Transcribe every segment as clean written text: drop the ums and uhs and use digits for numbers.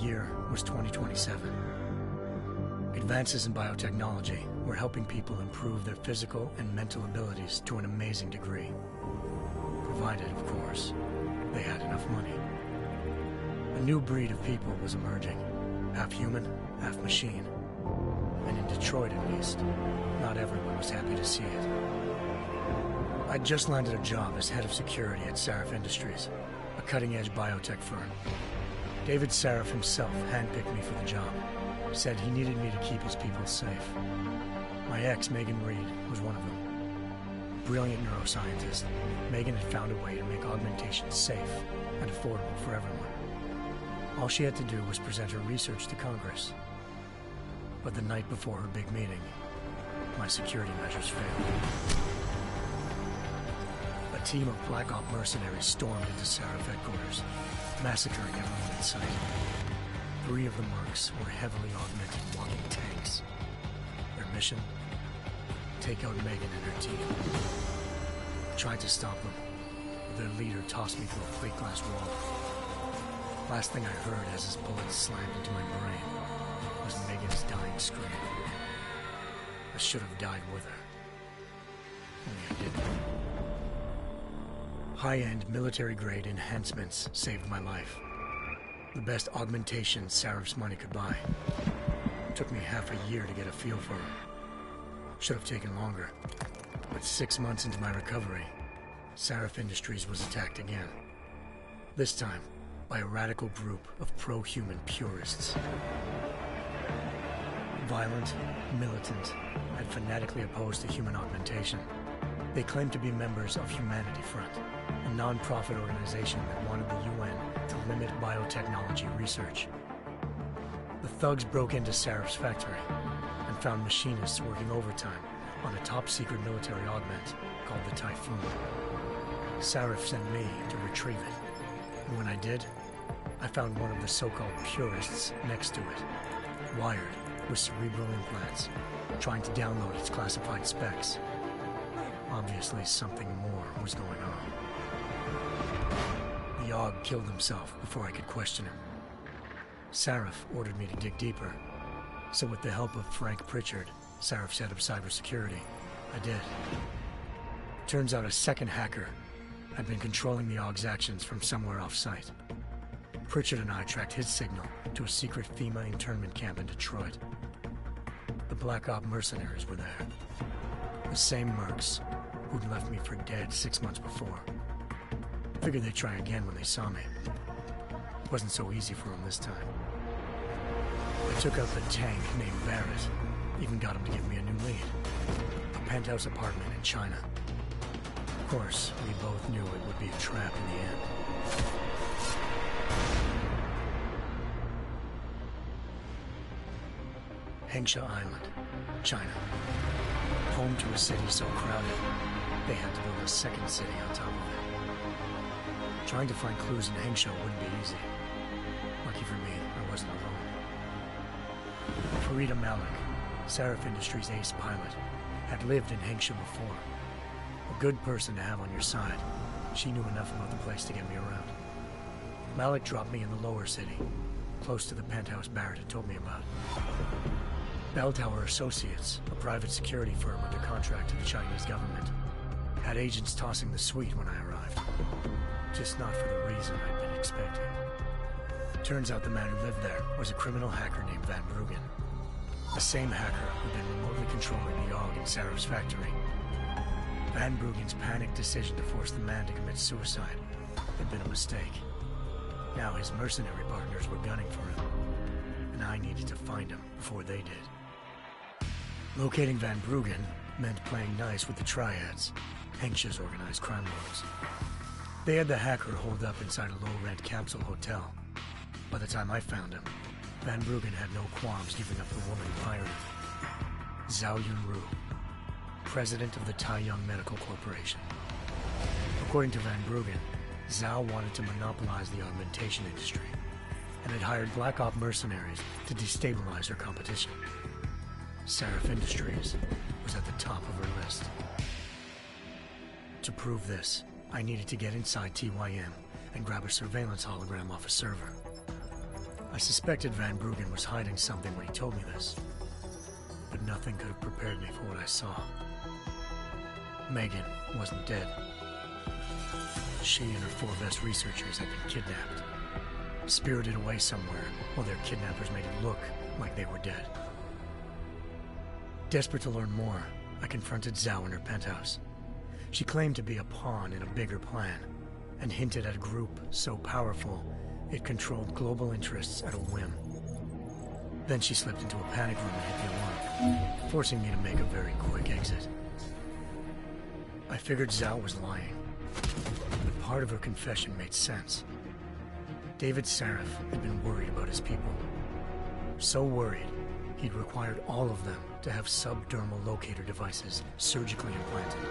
year was 2027. Advances in biotechnology were helping people improve their physical and mental abilities to an amazing degree. Provided, of course, they had enough money. A new breed of people was emerging, half human, half machine. And in Detroit, at least, not everyone was happy to see it. I'd just landed a job as head of security at Sarif Industries, a cutting-edge biotech firm. David Sarif himself handpicked me for the job, said he needed me to keep his people safe. My ex, Megan Reed, was one of them. Brilliant neuroscientist, Megan had found a way to make augmentation safe and affordable for everyone. All she had to do was present her research to Congress. But the night before her big meeting, my security measures failed. A team of Black Op mercenaries stormed into Sarif headquarters, massacring everyone in sight. 3 of the mercs were heavily augmented walking tanks. Their mission? Take out Megan and her team. I tried to stop them, but their leader tossed me through a plate glass wall. Last thing I heard as his bullets slammed into my brain was Megan's dying scream. I should have died with her. Only I didn't. High-end military-grade enhancements saved my life. The best augmentation Sarif's money could buy. It took me half a year to get a feel for her. Should have taken longer. But 6 months into my recovery, Sarif Industries was attacked again. This time, by a radical group of pro-human purists. Violent, militant, and fanatically opposed to human augmentation. They claimed to be members of Humanity Front, a non-profit organization that wanted the UN to limit biotechnology research. The thugs broke into Sarif's factory and found machinists working overtime on a top-secret military augment called the Typhoon. Sarif sent me to retrieve it, and when I did, I found one of the so-called purists next to it, wired with cerebral implants, trying to download its classified specs. Obviously, something more was going on. The AUG killed himself before I could question him. Sarif ordered me to dig deeper, so with the help of Frank Pritchard, Sarif's head of cybersecurity, I did. Turns out a second hacker had been controlling the AUG's actions from somewhere off-site. Pritchard and I tracked his signal to a secret FEMA internment camp in Detroit. The Black Op mercenaries were there. The same mercs who'd left me for dead 6 months before. Figured they'd try again when they saw me. It wasn't so easy for them this time. I took out the tank named Barrett, even got him to give me a new lead. A penthouse apartment in China. Of course, we both knew it would be a trap in the end. Hengsha Island, China. Home to a city so crowded, they had to build a second city on top of it. Trying to find clues in Hengsha wouldn't be easy. Lucky for me, I wasn't alone. Farida Malik, Sarif Industries' ace pilot, had lived in Hengsha before. A good person to have on your side. She knew enough about the place to get me around. Malik dropped me in the lower city, close to the penthouse Barrett had told me about. Bell Tower Associates, a private security firm under contract to the Chinese government, had agents tossing the suite when I arrived. Just not for the reason I'd been expecting. Turns out the man who lived there was a criminal hacker named Van Bruggen. The same hacker who'd been remotely controlling the AUG in Sarif's factory. Van Bruggen's panicked decision to force the man to commit suicide had been a mistake. Now his mercenary partners were gunning for him, and I needed to find him before they did. Locating Van Bruggen meant playing nice with the Triads, Hengsha's organized crime lords. They had the hacker holed up inside a low-rent capsule hotel. By the time I found him, Van Bruggen had no qualms giving up the woman who hired him. Zhao Yunru, president of the Taiyang Medical Corporation. According to Van Bruggen, Zhao wanted to monopolize the augmentation industry and had hired Black Op mercenaries to destabilize her competition. Sarif Industries was at the top of her list. To prove this, I needed to get inside TYM and grab a surveillance hologram off a server. I suspected Van Bruggen was hiding something when he told me this, but nothing could have prepared me for what I saw. Megan wasn't dead. She and her 4 best researchers had been kidnapped, spirited away somewhere while their kidnappers made it look like they were dead. Desperate to learn more, I confronted Zhao in her penthouse. She claimed to be a pawn in a bigger plan, and hinted at a group so powerful it controlled global interests at a whim. Then she slipped into a panic room and hit the alarm, forcing me to make a very quick exit. I figured Zhao was lying, but part of her confession made sense. David Sarif had been worried about his people. So worried, he'd required all of them to have subdermal locator devices surgically implanted.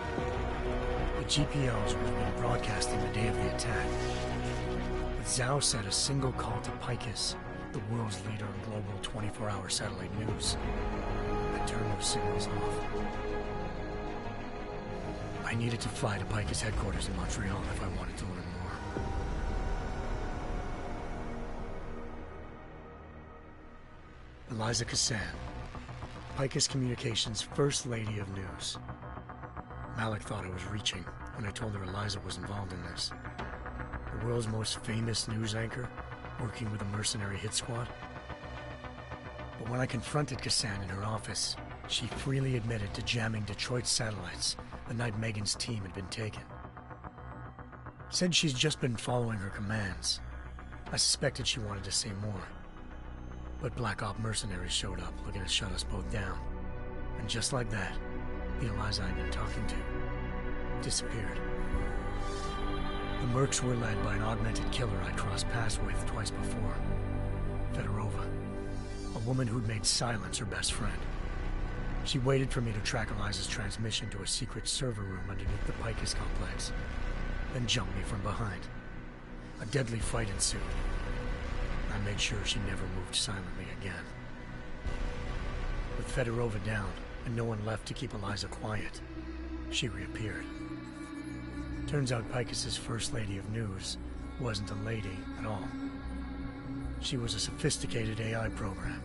The GPLs would have been broadcasting the day of the attack. But Zhao said a single call to Picus, the world's leader in global 24-hour satellite news, had turned those signals off. I needed to fly to Picus headquarters in Montreal if I wanted to learn more. Eliza Cassan, Picus Communications' First Lady of News. Malik thought I was reaching when I told her Eliza was involved in this. The world's most famous news anchor, working with a mercenary hit squad. But when I confronted Cassan in her office, she freely admitted to jamming Detroit's satellites the night Megan's team had been taken. Said she's just been following her commands. I suspected she wanted to say more. But Black Op mercenaries showed up looking to shut us both down. And just like that, the Eliza I'd been talking to disappeared. The Mercs were led by an augmented killer I'd crossed paths with twice before. Fedorova, a woman who'd made silence her best friend. She waited for me to track Eliza's transmission to a secret server room underneath the Picus complex, then jumped me from behind. A deadly fight ensued. I made sure she never moved silently again. With Fedorova down, and no one left to keep Eliza quiet, she reappeared. Turns out Picus's First Lady of News wasn't a lady at all. She was a sophisticated AI program,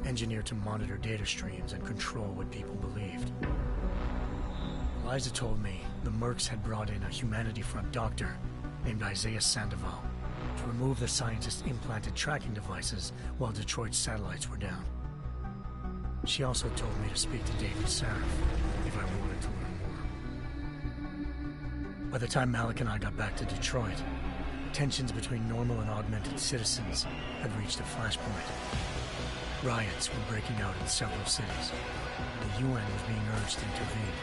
engineered to monitor data streams and control what people believed. Eliza told me the Mercs had brought in a Humanity Front doctor named Isaiah Sandoval to remove the scientist's implanted tracking devices while Detroit's satellites were down. She also told me to speak to David Sarif if I wanted to learn more. By the time Malik and I got back to Detroit, tensions between normal and augmented citizens had reached a flashpoint. Riots were breaking out in several cities. The UN was being urged to intervene.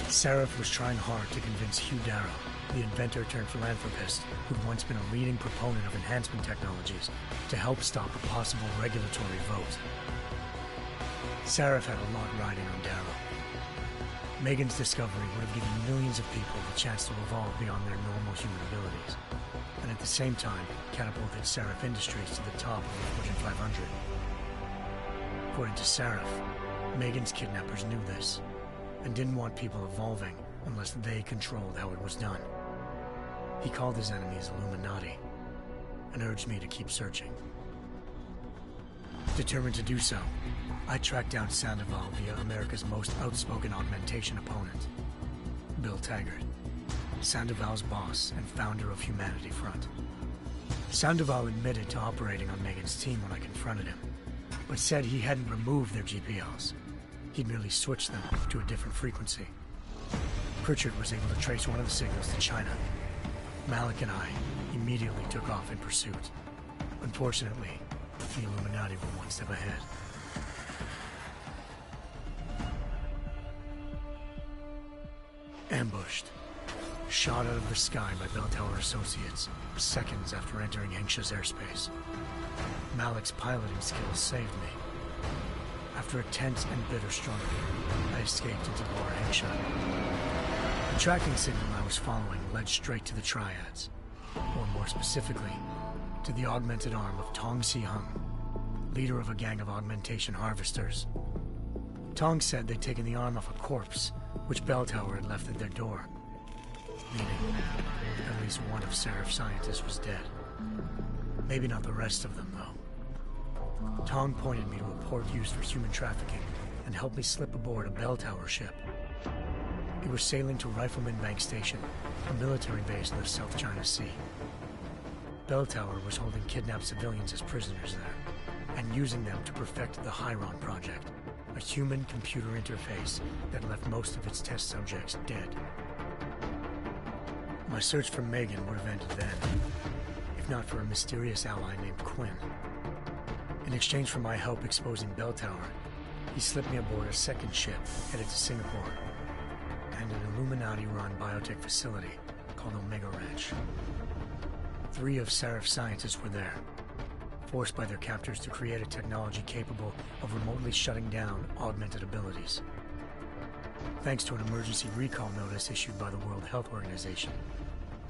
Sarif was trying hard to convince Hugh Darrow, the inventor-turned-philanthropist who'd once been a leading proponent of enhancement technologies, to help stop a possible regulatory vote. Sarif had a lot riding on Darrow. Megan's discovery would have given millions of people the chance to evolve beyond their normal human abilities, and at the same time catapulted Sarif Industries to the top of the Fortune 500. According to Sarif, Megan's kidnappers knew this, and didn't want people evolving unless they controlled how it was done. He called his enemies Illuminati, and urged me to keep searching. Determined to do so, I tracked down Sandoval via America's most outspoken augmentation opponent, Bill Taggart, Sandoval's boss and founder of Humanity Front. Sandoval admitted to operating on Megan's team when I confronted him, but said he hadn't removed their GPLs. He'd merely switched them to a different frequency. Pritchard was able to trace one of the signals to China. Malik and I immediately took off in pursuit. Unfortunately, the Illuminati were one step ahead. Ambushed. Shot out of the sky by Bell Tower Associates, seconds after entering Hengsha's airspace. Malik's piloting skills saved me. After a tense and bitter struggle, I escaped into Lower Hengsha. The tracking signal I was following led straight to the Triads, or more specifically, to the augmented arm of Tong Si-hung, leader of a gang of augmentation harvesters. Tong said they'd taken the arm off a corpse, which Bell Tower had left at their door, meaning at least one of Sarif's scientists was dead. Maybe not the rest of them, though. Tong pointed me to a port used for human trafficking and helped me slip aboard a bell tower ship. It was sailing to Rifleman Bank Station, a military base in the South China Sea. Bell Tower was holding kidnapped civilians as prisoners there, and using them to perfect the Hyron Project, a human-computer interface that left most of its test subjects dead. My search for Megan would have ended then, if not for a mysterious ally named Quinn. In exchange for my help exposing Bell Tower, he slipped me aboard a second ship headed to Singapore, and an Illuminati-run biotech facility called Omega Ranch. 3 of Serif's scientists were there, forced by their captors to create a technology capable of remotely shutting down augmented abilities. Thanks to an emergency recall notice issued by the World Health Organization,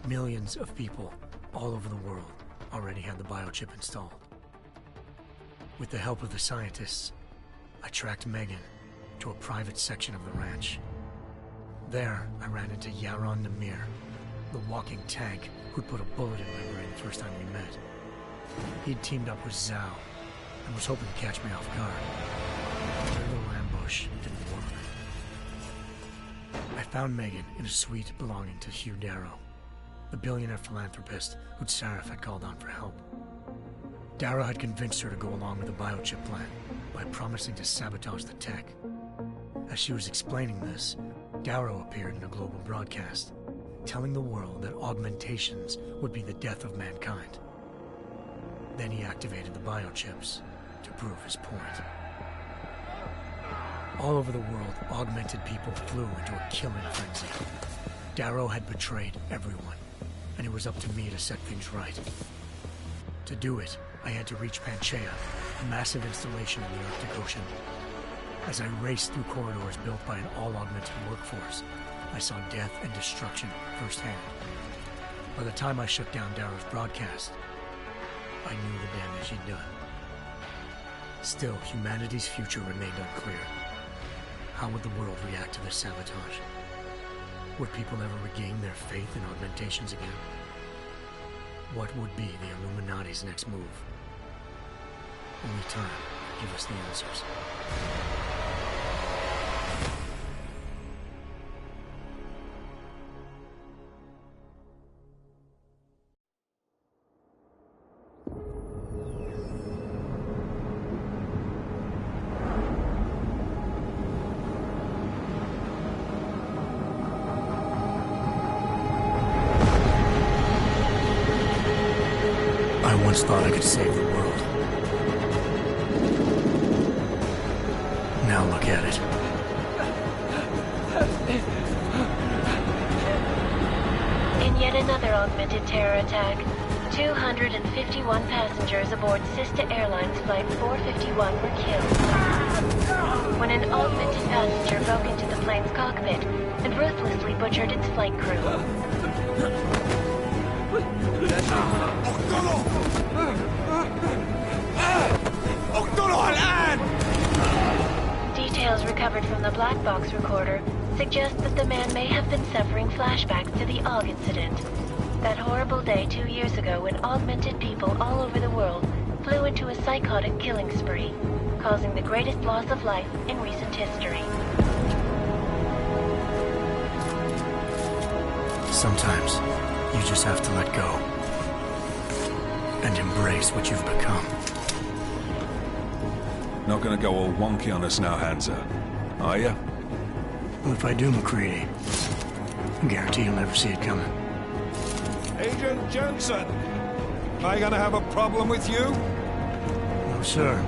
millions of people all over the world already had the biochip installed. With the help of the scientists, I tracked Megan to a private section of the ranch. There, I ran into Yaron Namir, the walking tank who'd put a bullet in my brain the first time we met. He'd teamed up with Zhao and was hoping to catch me off guard. Their little ambush didn't work. I found Megan in a suite belonging to Hugh Darrow, the billionaire philanthropist who'd Serif had called on for help. Darrow had convinced her to go along with the biochip plan by promising to sabotage the tech. As she was explaining this, Darrow appeared in a global broadcast, telling the world that augmentations would be the death of mankind. Then he activated the biochips to prove his point. All over the world, augmented people flew into a killing frenzy. Darrow had betrayed everyone, and it was up to me to set things right. To do it, I had to reach Panchaea, a massive installation in the Arctic Ocean. As I raced through corridors built by an all-augmented workforce, I saw death and destruction firsthand. By the time I shut down Darrow's broadcast, I knew the damage he'd done. Still, humanity's future remained unclear. How would the world react to this sabotage? Would people ever regain their faith in augmentations again? What would be the Illuminati's next move? Only time will give us the answers. I once thought I could save the world. Now look at it. In yet another augmented terror attack, 251 passengers aboard Sister Airlines Flight 451 were killed when an augmented passenger broke into the plane's cockpit and ruthlessly butchered its flight crew. Details recovered from the black box recorder suggest that the man may have been suffering flashbacks to the AUG incident. That horrible day 2 years ago when augmented people all over the world flew into a psychotic killing spree, causing the greatest loss of life in recent history. Sometimes, you just have to let go and embrace what you've become. Not gonna go all wonky on us now, Hansa, are ya? Well, if I do, McCready, I guarantee you'll never see it coming. Agent Jensen, am I gonna have a problem with you? No, sir.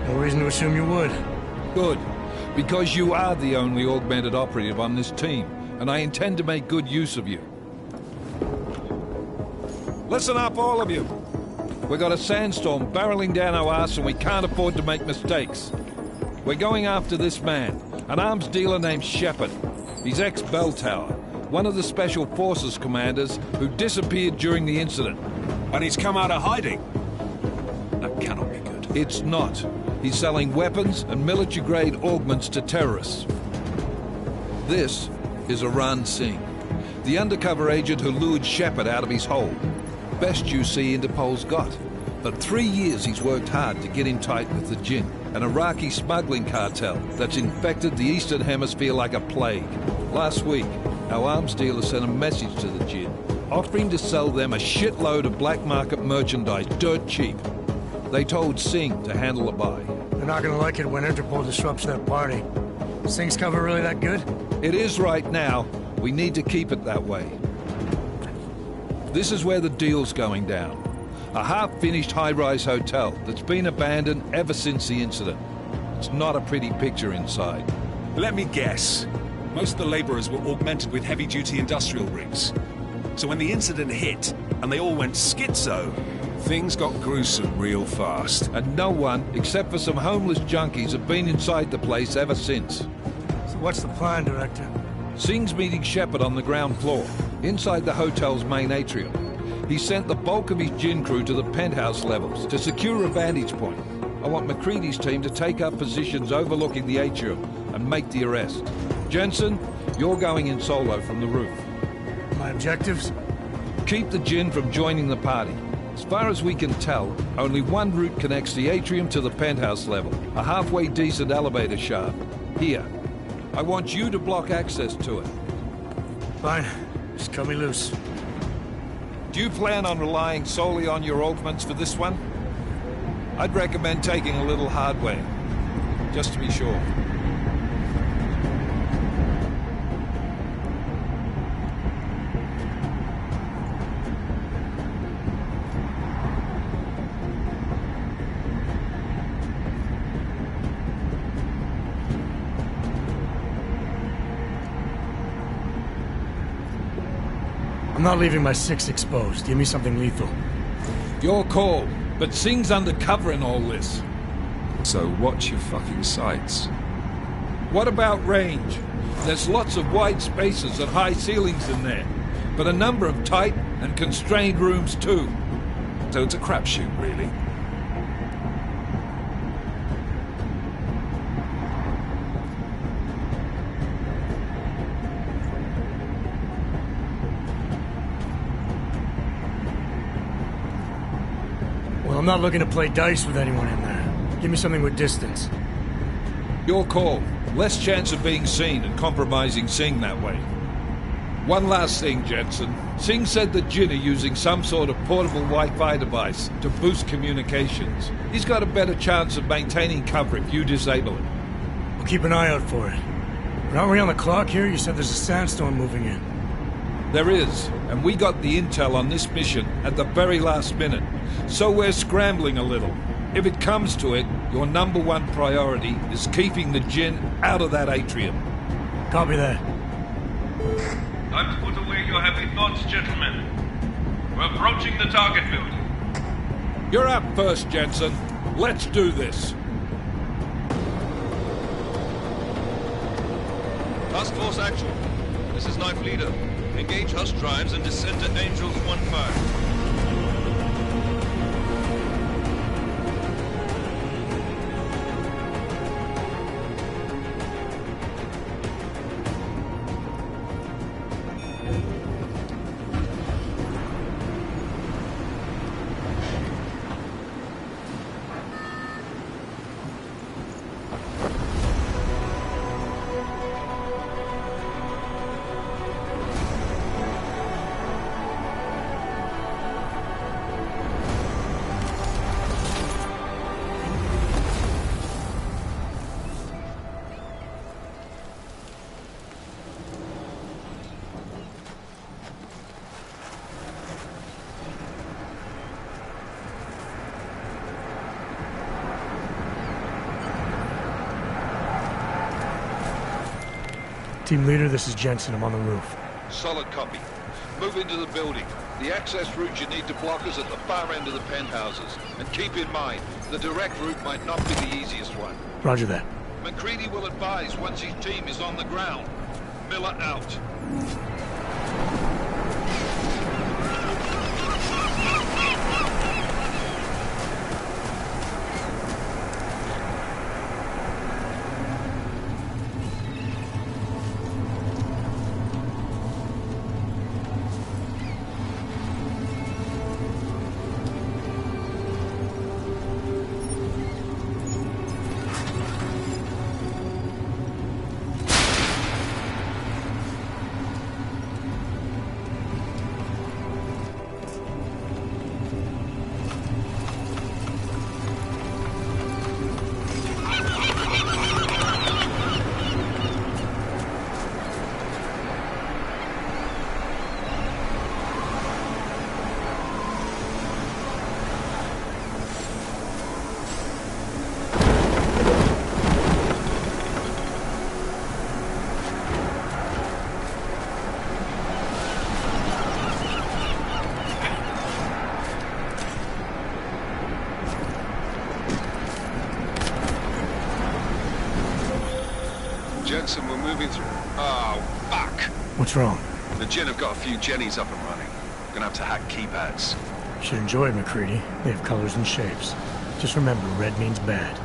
No reason to assume you would. Good, because you are the only augmented operative on this team, and I intend to make good use of you. Listen up, all of you. We got a sandstorm barreling down our ass and we can't afford to make mistakes. We're going after this man, an arms dealer named Shepard. He's ex-Bell Tower, one of the Special Forces commanders who disappeared during the incident. And he's come out of hiding. That cannot be good. It's not. He's selling weapons and military-grade augments to terrorists. This is Aran Singh, the undercover agent who lured Shepard out of his hole. best UC Interpol's got. For 3 years he's worked hard to get in tight with the Jinn, an Iraqi smuggling cartel that's infected the Eastern Hemisphere like a plague. Last week, our arms dealer sent a message to the Jinn, offering to sell them a shitload of black market merchandise dirt cheap. They told Singh to handle the buy. They're not gonna like it when Interpol disrupts their party. Singh's cover really that good? It is right now. We need to keep it that way. This is where the deal's going down. A half-finished high-rise hotel that's been abandoned ever since the incident. It's not a pretty picture inside. Let me guess. Most of the laborers were augmented with heavy-duty industrial rigs. So when the incident hit, and they all went schizo, things got gruesome real fast. And no one, except for some homeless junkies, have been inside the place ever since. So what's the plan, Director? Singh's meeting Shepard on the ground floor, inside the hotel's main atrium. He sent the bulk of his Jinn crew to the penthouse levels to secure a vantage point. I want McCready's team to take up positions overlooking the atrium and make the arrest. Jensen, you're going in solo from the roof. My objectives? Keep the Jinn from joining the party. As far as we can tell, only one route connects the atrium to the penthouse level, a halfway decent elevator shaft. Here. I want you to block access to it. Fine. Just cut me loose. Do you plan on relying solely on your augments for this one? I'd recommend taking a little hardware, just to be sure. I'm not leaving my 6 exposed. Give me something lethal. Your call, but Singh's undercover in all this. So watch your fucking sights. What about range? There's lots of wide spaces and high ceilings in there, but a number of tight and constrained rooms too. So it's a crapshoot, really. Well, I'm not looking to play dice with anyone in there. Give me something with distance. Your call. Less chance of being seen and compromising Singh that way. One last thing, Jensen. Singh said the Jinn are using some sort of portable Wi-Fi device to boost communications. He's got a better chance of maintaining cover if you disable it. We'll keep an eye out for it. But aren't we on the clock here? You said there's a sandstorm moving in. There is, and we got the intel on this mission at the very last minute. So we're scrambling a little. If it comes to it, your #1 priority is keeping the Jinn out of that atrium. Copy that. Time to put away your heavy thoughts, gentlemen. We're approaching the target building. You're up first, Jensen. Let's do this. Task Force action. This is Knife Leader. Engage Hush drives and descend to Angels 1-5. Team leader, this is Jensen. I'm on the roof. Solid copy. Move into the building. The access route you need to block is at the far end of the penthouses. And keep in mind, the direct route might not be the easiest one. Roger that. McCready will advise once his team is on the ground. Miller out. Jensen. We're moving through... Oh, fuck! What's wrong? The Gen have got a few Jennies up and running. Gonna have to hack keypads. Should enjoy it, McCready. They have colors and shapes. Just remember, red means bad.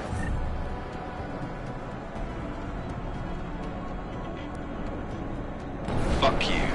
Fuck you.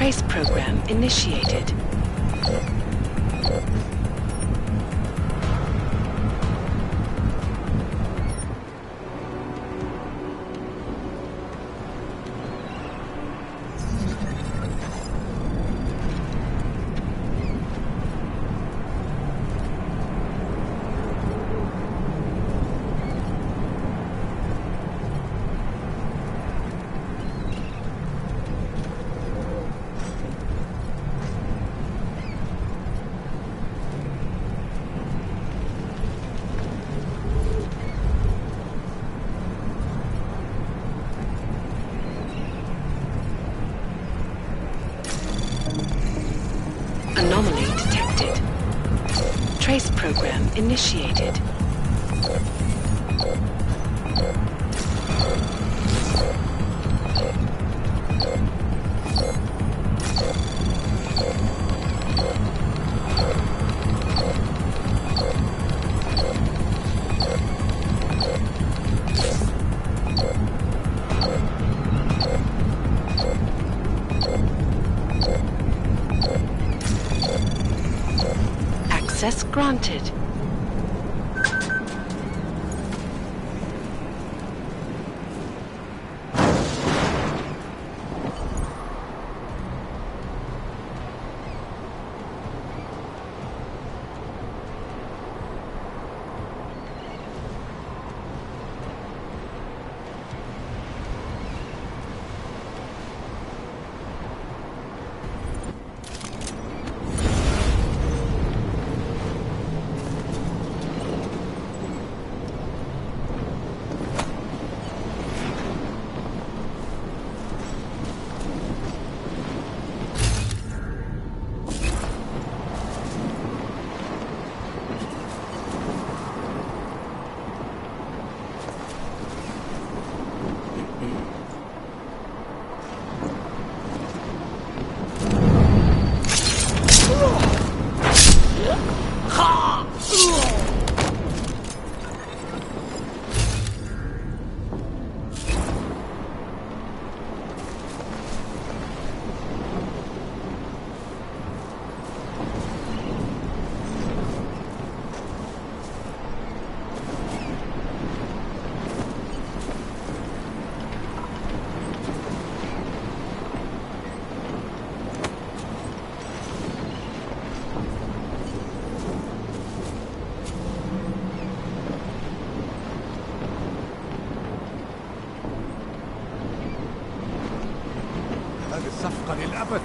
Trace program initiated. Anomaly detected. Trace program initiated. Access granted. هذه الصفقة للأبد.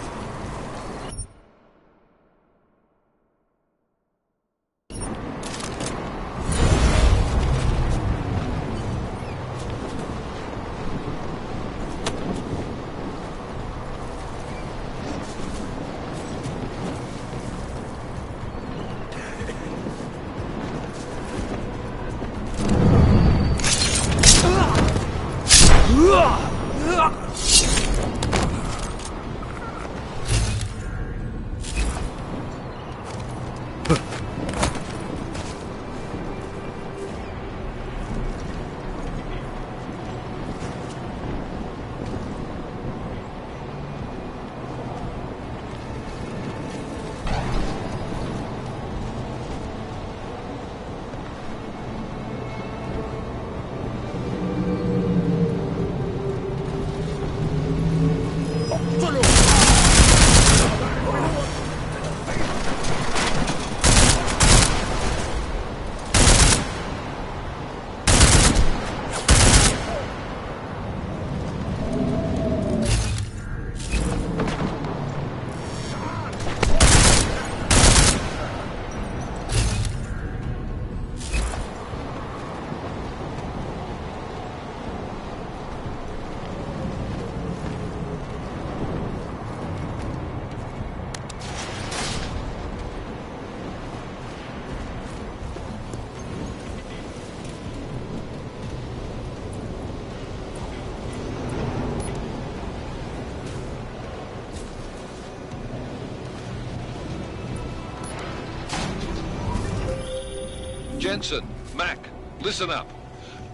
Jensen, Mac, listen up.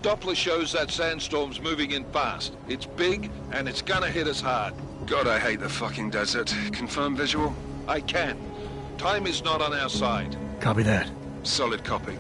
Doppler shows that sandstorm's moving in fast. It's big, and it's gonna hit us hard. God, I hate the fucking desert. Confirm visual? I can. Time is not on our side. Copy that. Solid copy.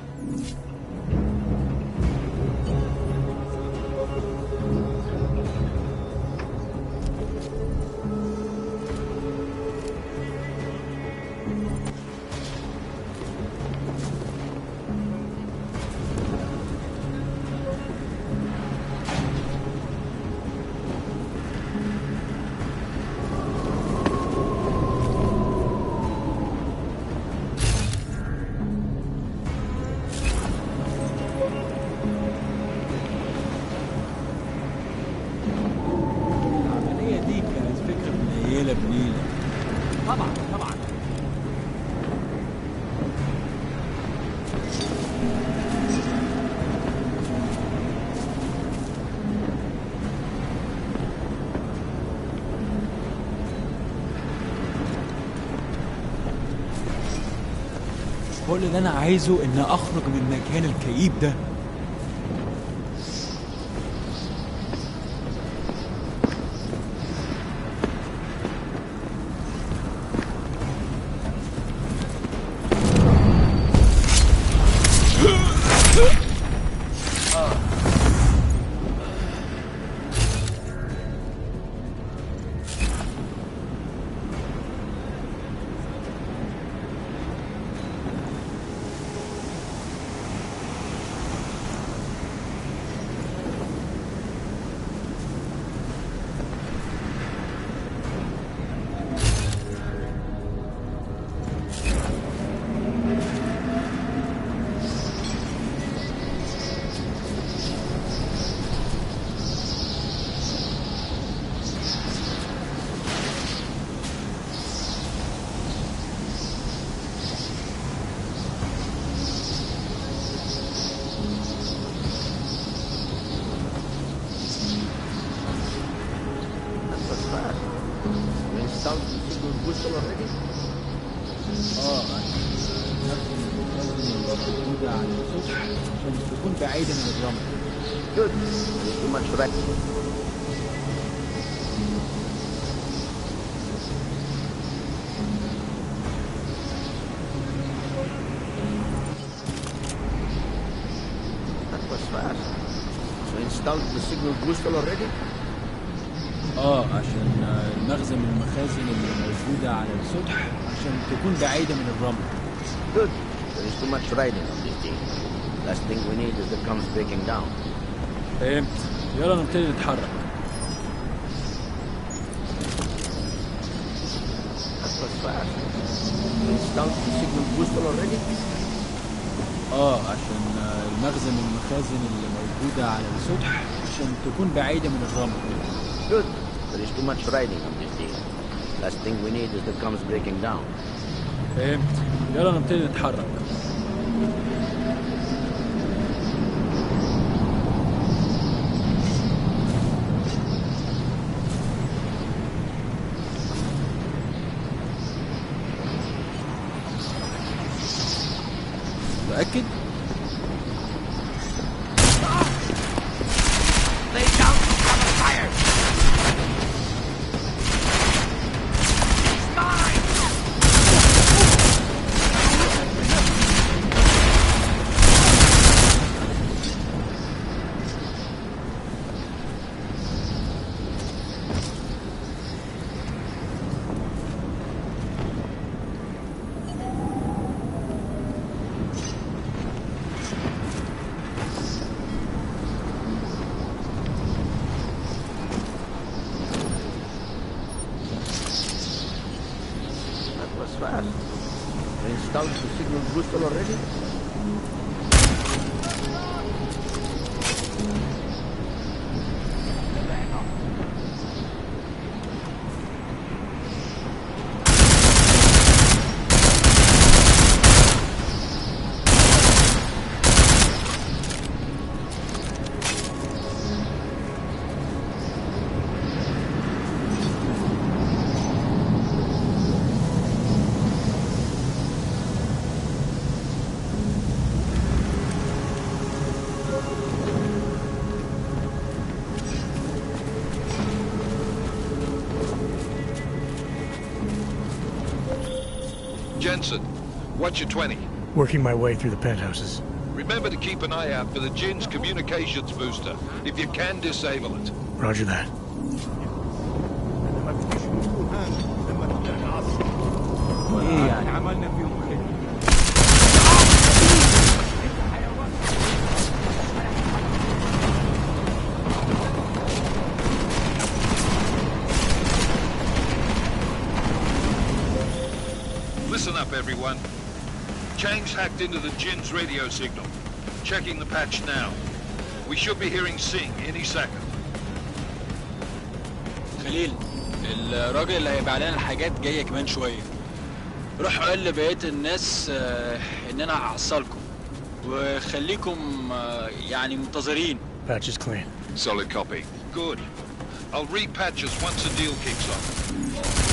كل اللي انا عايزه ان اخرج من مكان الكئيب ده. عشان المخزن من المخازن اللي موجودة على السطح عشان تكون بعيدة من الرمل. Good. There is too much riding on this thing. Last thing we need is the comes breaking down. فهمت. يلا نبتدي نتحرك. That was fast. You installed the signal booster already? عشان المخزن من المخازن اللي موجودة على السطح عشان تكون بعيدة من الرمل. Good. There is too much riding on this thing. Last thing we need is the comes breaking down. فهمت. يلا نبتدي نتحرك. متأكد؟ Jensen, what's your 20? Working my way through the penthouses. Remember to keep an eye out for the Jinn's communications booster, if you can disable it. Roger that. Listen up, everyone. Chang's hacked into the Jinn's radio signal. Checking the patch now. We should be hearing Sing any second. خليل، الراجل اللي هيبيع لنا الحاجات جايه كمان شويه. روحوا قول لبقيه الناس ان انا هحصلكم وخليكم يعني منتظرين. Patch is clean. Solid copy. Good. I'll repatch us once the deal kicks off.